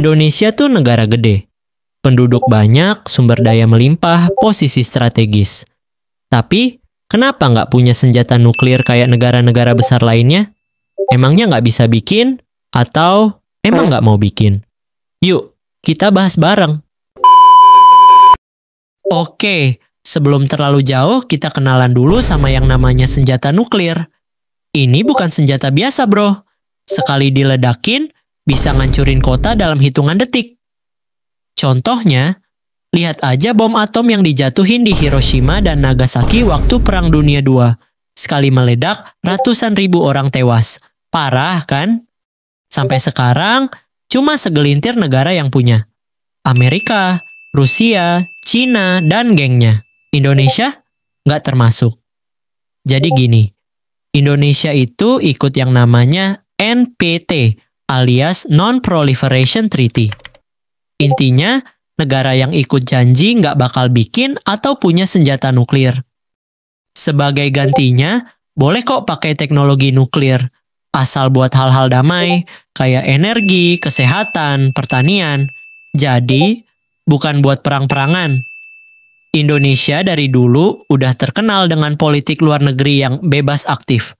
Indonesia tuh negara gede. Penduduk banyak, sumber daya melimpah, posisi strategis. Tapi, kenapa nggak punya senjata nuklir kayak negara-negara besar lainnya? Emangnya nggak bisa bikin? Atau emang nggak mau bikin? Yuk, kita bahas bareng. Oke, sebelum terlalu jauh, kita kenalan dulu sama yang namanya senjata nuklir. Ini bukan senjata biasa, bro. Sekali diledakin, bisa ngancurin kota dalam hitungan detik. Contohnya, lihat aja bom atom yang dijatuhin di Hiroshima dan Nagasaki waktu Perang Dunia II. Sekali meledak, ratusan ribu orang tewas. Parah, kan? Sampai sekarang, cuma segelintir negara yang punya. Amerika, Rusia, Cina, dan gengnya. Indonesia? Nggak termasuk. Jadi gini, Indonesia itu ikut yang namanya NPT, alias Non-Proliferation Treaty. Intinya, negara yang ikut janji nggak bakal bikin atau punya senjata nuklir. Sebagai gantinya, boleh kok pakai teknologi nuklir, asal buat hal-hal damai, kayak energi, kesehatan, pertanian. Jadi, bukan buat perang-perangan. Indonesia dari dulu udah terkenal dengan politik luar negeri yang bebas aktif.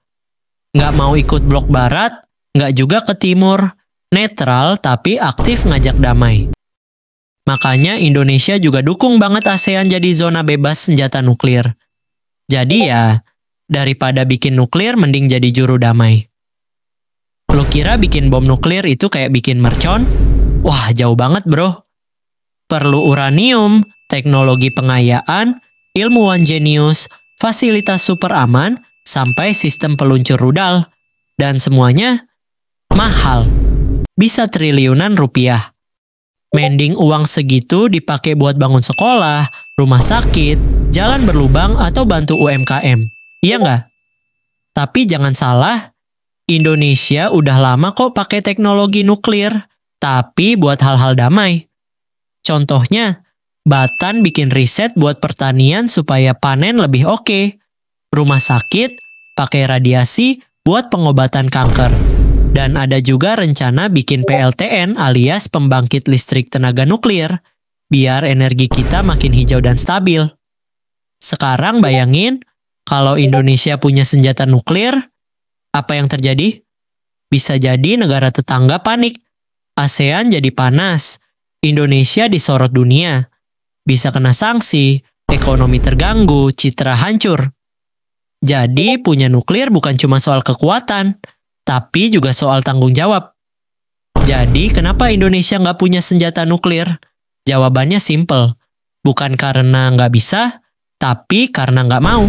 Nggak mau ikut blok barat, nggak juga ke timur, netral tapi aktif ngajak damai. Makanya Indonesia juga dukung banget ASEAN jadi zona bebas senjata nuklir. Jadi ya, daripada bikin nuklir mending jadi juru damai. Lo kira bikin bom nuklir itu kayak bikin mercon? Wah, jauh banget bro. Perlu uranium, teknologi pengayaan, ilmuwan jenius, fasilitas super aman, sampai sistem peluncur rudal. Dan semuanya mahal. Bisa triliunan rupiah. Mending uang segitu dipakai buat bangun sekolah, rumah sakit, jalan berlubang, atau bantu UMKM. Iya nggak? Tapi jangan salah, Indonesia udah lama kok pakai teknologi nuklir, tapi buat hal-hal damai. Contohnya, Batan bikin riset buat pertanian supaya panen lebih oke. Rumah sakit pakai radiasi buat pengobatan kanker. Dan ada juga rencana bikin PLTN alias pembangkit listrik tenaga nuklir, biar energi kita makin hijau dan stabil. Sekarang bayangin, kalau Indonesia punya senjata nuklir, apa yang terjadi? Bisa jadi negara tetangga panik, ASEAN jadi panas, Indonesia disorot dunia, bisa kena sanksi, ekonomi terganggu, citra hancur. Jadi punya nuklir bukan cuma soal kekuatan, tapi juga soal tanggung jawab. Jadi kenapa Indonesia nggak punya senjata nuklir? Jawabannya simple. Bukan karena nggak bisa, tapi karena nggak mau.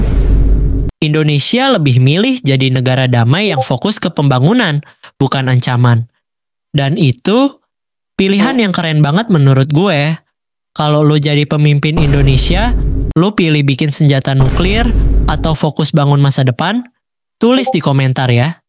Indonesia lebih milih jadi negara damai yang fokus ke pembangunan, bukan ancaman. Dan itu pilihan yang keren banget menurut gue. Kalau lo jadi pemimpin Indonesia, lo pilih bikin senjata nuklir atau fokus bangun masa depan? Tulis di komentar ya.